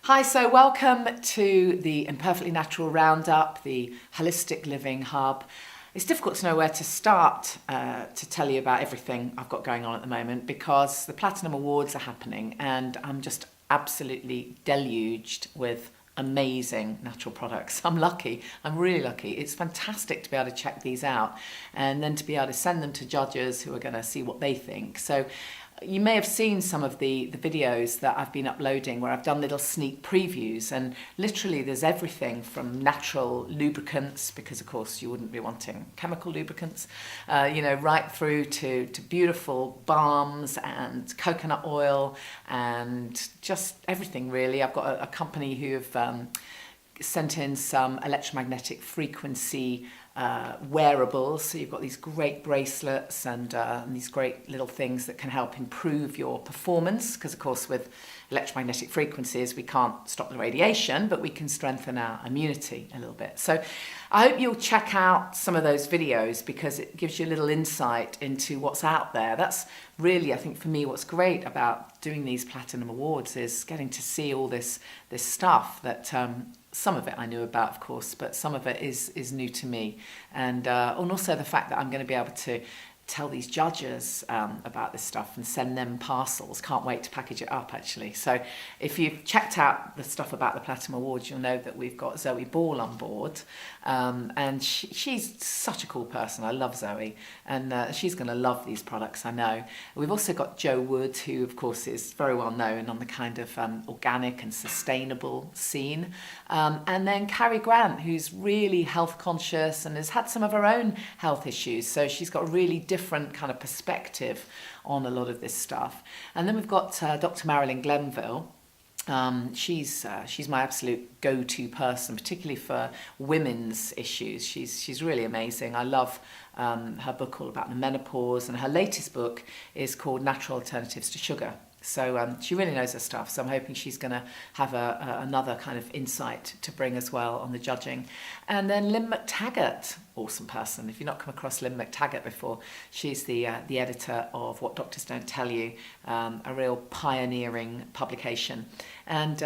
Hi, so welcome to the Imperfectly Natural Roundup, the Holistic Living Hub. It's difficult to know where to start to tell you about everything I've got going on at the moment because the Platinum Awards are happening and I'm just absolutely deluged with amazing natural products. I'm lucky, I'm really lucky. It's fantastic to be able to check these out and then to be able to send them to judges who are going to see what they think. So you may have seen some of the videos that I've been uploading where I've done little sneak previews, and literally there's everything from natural lubricants, because of course you wouldn't be wanting chemical lubricants, right through to beautiful balms and coconut oil and just everything really. I've got a company who have sent in some electromagnetic frequency wearables, so you've got these great bracelets and these great little things that can help improve your performance, because of course with electromagnetic frequencies we can't stop the radiation, but we can strengthen our immunity a little bit. So I hope you'll check out some of those videos because it gives you a little insight into what's out there. That's really, I think, for me, what's great about doing these Platinum Awards is getting to see all this stuff that some of it I knew about, of course, but some of it is new to me. And also the fact that I'm going to be able to tell these judges about this stuff and send them parcels. Can't wait to package it up, actually. So if you've checked out the stuff about the Platinum Awards, you'll know that we've got Zoe Ball on board. And she's such a cool person. I love Zoe. And she's going to love these products, I know. We've also got Jo Wood, who, of course, is very well known on the kind of organic and sustainable scene. And then Carrie Grant, who's really health conscious and has had some of her own health issues. So she's got a really different kind of perspective on a lot of this stuff. And then we've got Dr. Marilyn Glenville. She's my absolute go-to person, particularly for women's issues. She's really amazing. I love her book all about the menopause, and her latest book is called Natural Alternatives to Sugar. So she really knows her stuff. So I'm hoping she's going to have another kind of insight to bring as well on the judging. And then Lynn McTaggart, awesome person. If you've not come across Lynn McTaggart before, she's the editor of What Doctors Don't Tell You, a real pioneering publication. And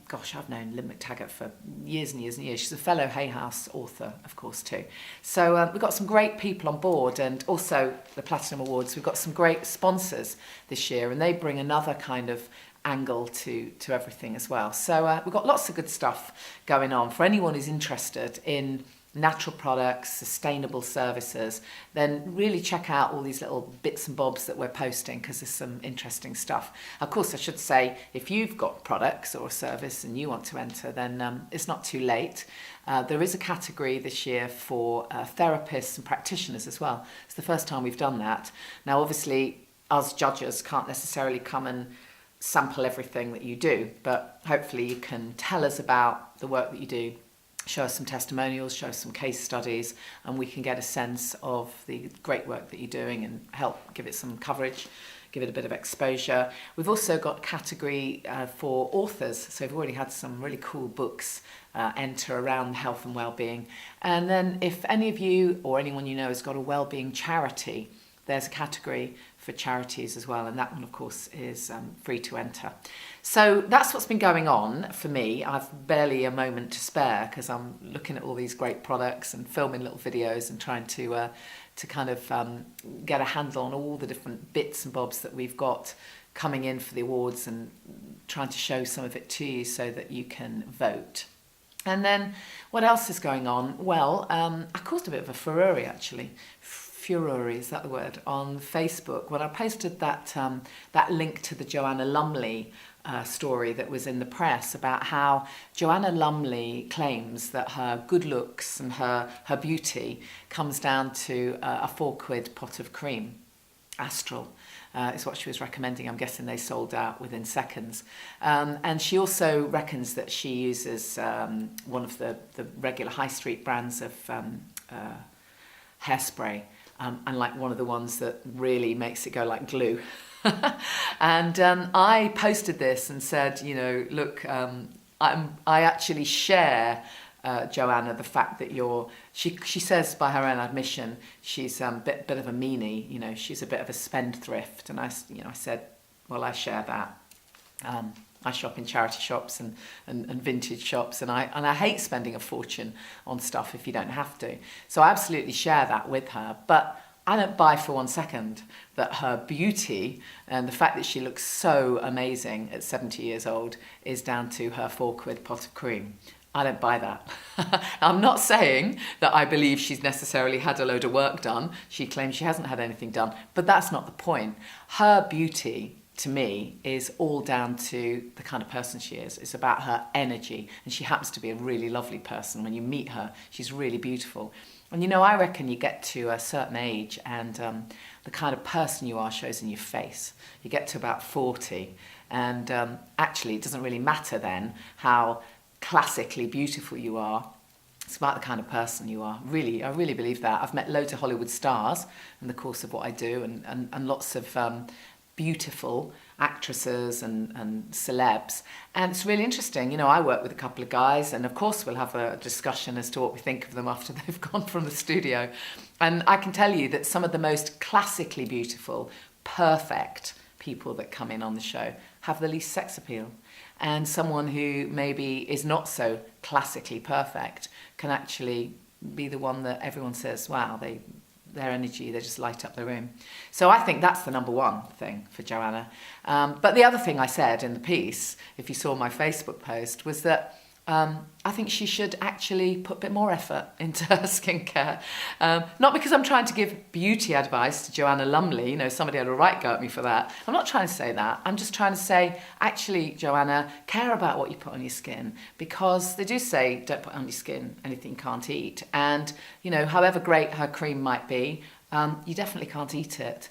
gosh, I've known Lynn McTaggart for years and years and years. She's a fellow Hay House author, of course, too. So we've got some great people on board, and also the Platinum Awards. We've got some great sponsors this year, and they bring another kind of angle to everything as well. So we've got lots of good stuff going on. For anyone who's interested in natural products, sustainable services, then really check out all these little bits and bobs that we're posting, because there's some interesting stuff. Of course, I should say, if you've got products or a service and you want to enter, then it's not too late. There is a category this year for therapists and practitioners as well. It's the first time we've done that. Now, obviously, us judges can't necessarily come and sample everything that you do, but hopefully you can tell us about the work that you do, show us some testimonials, show us some case studies, and we can get a sense of the great work that you're doing and help give it some coverage, give it a bit of exposure. We've also got a category for authors, so we've already had some really cool books enter around health and well-being. And then if any of you or anyone you know has got a well-being charity, there's a category for charities as well, and that one, of course, is free to enter. So that's what's been going on for me. I've barely a moment to spare because I'm looking at all these great products and filming little videos and trying to kind of get a handle on all the different bits and bobs that we've got coming in for the awards, and trying to show some of it to you so that you can vote. And then what else is going on? Well, I caused a bit of a furore, actually. Furore, is that the word, on Facebook when I posted that link to the Joanna Lumley story that was in the press about how Joanna Lumley claims that her good looks and her beauty comes down to a £4 pot of cream. Astral is what she was recommending. I'm guessing they sold out within seconds. And she also reckons that she uses one of the regular high street brands of hairspray, and like one of the ones that really makes it go like glue. And I posted this and said, look, I actually share, Joanna, the fact that she says by her own admission, she's a bit of a meanie, she's a bit of a spendthrift. And I said, well, I share that. I shop in charity shops and vintage shops, and I hate spending a fortune on stuff if you don't have to. So I absolutely share that with her, but I don't buy for 1 second that her beauty and the fact that she looks so amazing at 70 years old is down to her £4 pot of cream. I don't buy that. I'm not saying that I believe she's necessarily had a load of work done. She claims she hasn't had anything done, but that's not the point. Her beauty, to me, is all down to the kind of person she is. It's about her energy, and she happens to be a really lovely person. When you meet her, she's really beautiful. And you know, I reckon you get to a certain age and the kind of person you are shows in your face. You get to about 40 and actually it doesn't really matter then how classically beautiful you are. It's about the kind of person you are. Really, I really believe that. I've met loads of Hollywood stars in the course of what I do, and lots of beautiful actresses and celebs, and it's really interesting. You know, I work with a couple of guys, and of course we'll have a discussion as to what we think of them after they've gone from the studio, and I can tell you that some of the most classically beautiful, perfect people that come in on the show have the least sex appeal. And someone who maybe is not so classically perfect can actually be the one that everyone says, wow, their energy, they just light up the room. So I think that's the number one thing for Joanna. But the other thing I said in the piece, if you saw my Facebook post, was that I think she should actually put a bit more effort into her skincare. Not because I'm trying to give beauty advice to Joanna Lumley, you know, somebody had a right go at me for that. I'm not trying to say that. I'm just trying to say, actually, Joanna, care about what you put on your skin, because they do say don't put on your skin anything you can't eat. And, you know, however great her cream might be, you definitely can't eat it.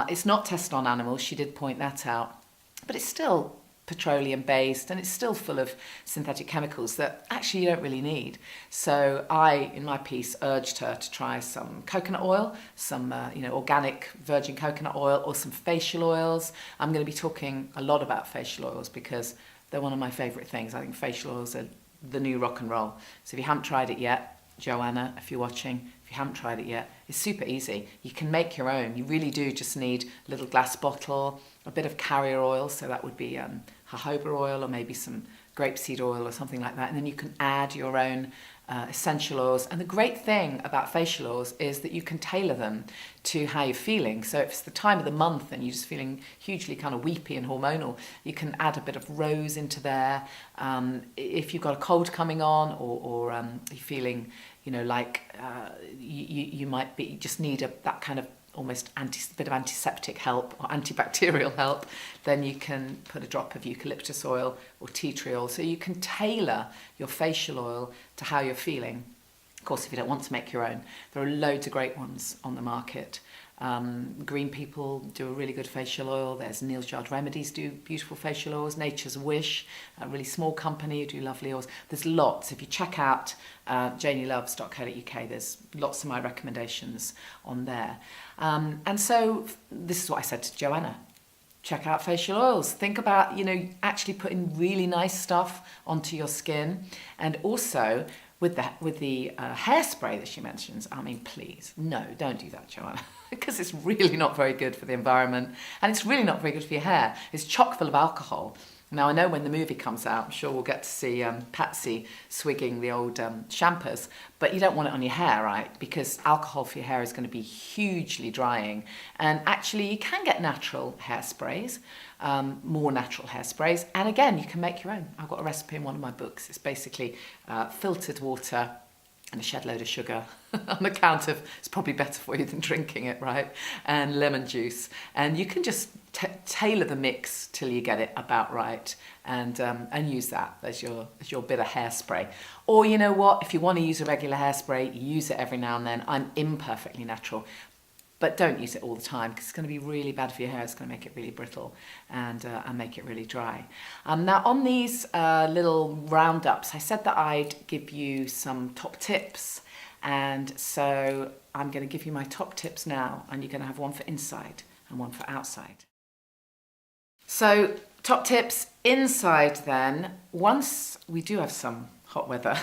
It's not tested on animals, she did point that out, but it's still petroleum based, and it's still full of synthetic chemicals that actually you don't really need. So I, in my piece, urged her to try some coconut oil, some organic virgin coconut oil, or some facial oils. I'm going to be talking a lot about facial oils because they're one of my favourite things. I think facial oils are the new rock and roll. So if you haven't tried it yet, Joanna, if you're watching, if you haven't tried it yet, it's super easy. You can make your own. You really do just need a little glass bottle, a bit of carrier oil, so that would be jojoba oil or maybe some grapeseed oil or something like that, and then you can add your own essential oils. And the great thing about facial oils is that you can tailor them to how you're feeling. So if it's the time of the month and you're just feeling hugely kind of weepy and hormonal, you can add a bit of rose into there. If you've got a cold coming on, or you're feeling, you know, like you might be just need that kind of almost bit of antiseptic help or antibacterial help, then you can put a drop of eucalyptus oil or tea tree oil. So you can tailor your facial oil to how you're feeling. Of course, if you don't want to make your own, there are loads of great ones on the market. Green People do a really good facial oil. There's Neil's Yard Remedies do beautiful facial oils. Nature's Wish, a really small company who do lovely oils. There's lots. If you check out janeyloves.co.uk, there's lots of my recommendations on there. And so this is what I said to Joanna. Check out facial oils. Think about, you know, actually putting really nice stuff onto your skin. And also with the hairspray that she mentions, I mean, please, no, don't do that, Joanna, because it's really not very good for the environment, and it's really not very good for your hair. It's chock full of alcohol. Now, I know when the movie comes out, I'm sure we'll get to see Patsy swigging the old champers, but you don't want it on your hair, right? Because alcohol for your hair is going to be hugely drying. And actually, you can get natural hairsprays, more natural hairsprays. And again, you can make your own. I've got a recipe in one of my books. It's basically filtered water and a shed load of sugar on the count of it's probably better for you than drinking it, right? And lemon juice. And you can just tailor the mix till you get it about right, and use that as your bit of hairspray. Or you know what, if you want to use a regular hairspray, use it every now and then. I'm imperfectly natural, but don't use it all the time because it's going to be really bad for your hair. It's going to make it really brittle and make it really dry. Now on these little roundups, I said that I'd give you some top tips, and so I'm going to give you my top tips now, and you're going to have one for inside and one for outside. So top tips inside then. Once we do have some hot weather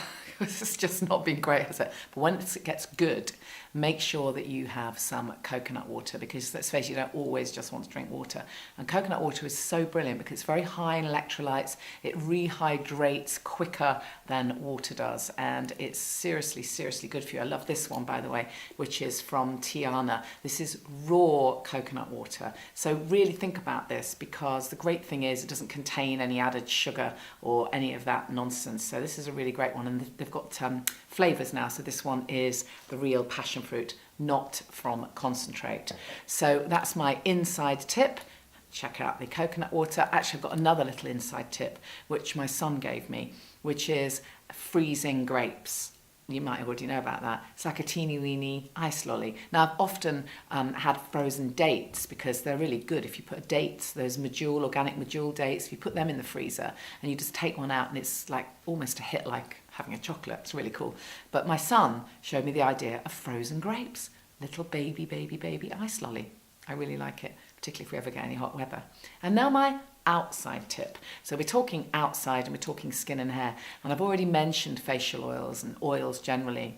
This has just not been great, has it? But once it gets good, make sure that you have some coconut water, because let's face it, you don't always just want to drink water. And coconut water is so brilliant because it's very high in electrolytes. It rehydrates quicker than water does, and it's seriously, seriously good for you. I love this one, by the way, which is from Tiana. This is raw coconut water. So really think about this, because the great thing is it doesn't contain any added sugar or any of that nonsense. So this is a really great one, and they've got flavours now. So this one is the real passion fruit, not from concentrate. So that's my inside tip. Check out the coconut water. Actually, I've got another little inside tip, which my son gave me, which is freezing grapes. You might already know about that. It's like a teeny weeny ice lolly. Now, I've often had frozen dates, because they're really good. If you put dates, those medjool, organic medjool dates, if you put them in the freezer and you just take one out, and it's like almost a hit like having a chocolate. It's really cool. But my son showed me the idea of frozen grapes. Little baby ice lolly. I really like it, particularly if we ever get any hot weather. And now my outside tip. So we're talking outside and we're talking skin and hair. And I've already mentioned facial oils and oils generally.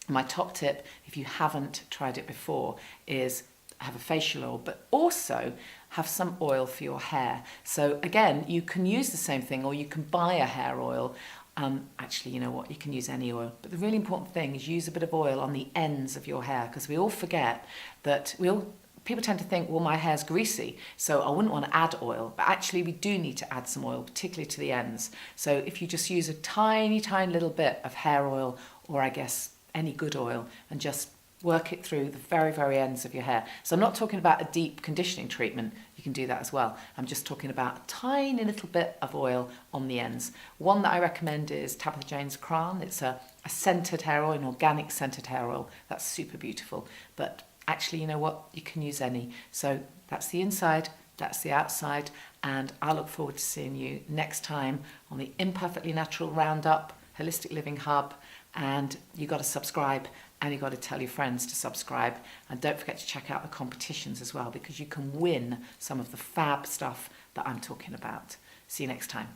My top tip, if you haven't tried it before, is have a facial oil, but also have some oil for your hair. So again, you can use the same thing, or you can buy a hair oil. Actually, you know what, you can use any oil, but the really important thing is use a bit of oil on the ends of your hair, because we all forget that people tend to think, well, my hair's greasy, so I wouldn't want to add oil, but actually we do need to add some oil, particularly to the ends. So if you just use a tiny little bit of hair oil, or I guess any good oil, and just work it through the very ends of your hair. So I'm not talking about a deep conditioning treatment. You can do that as well. I'm just talking about a tiny little bit of oil on the ends. One that I recommend is Tabitha Jane's Crown. It's a scented hair oil, an organic scented hair oil. That's super beautiful. But actually, you know what? You can use any. So that's the inside, that's the outside, and I look forward to seeing you next time on the Imperfectly Natural Roundup, Holistic Living Hub. And you got to subscribe, and you got to tell your friends to subscribe. And don't forget to check out the competitions as well, because you can win some of the fab stuff that I'm talking about. See you next time.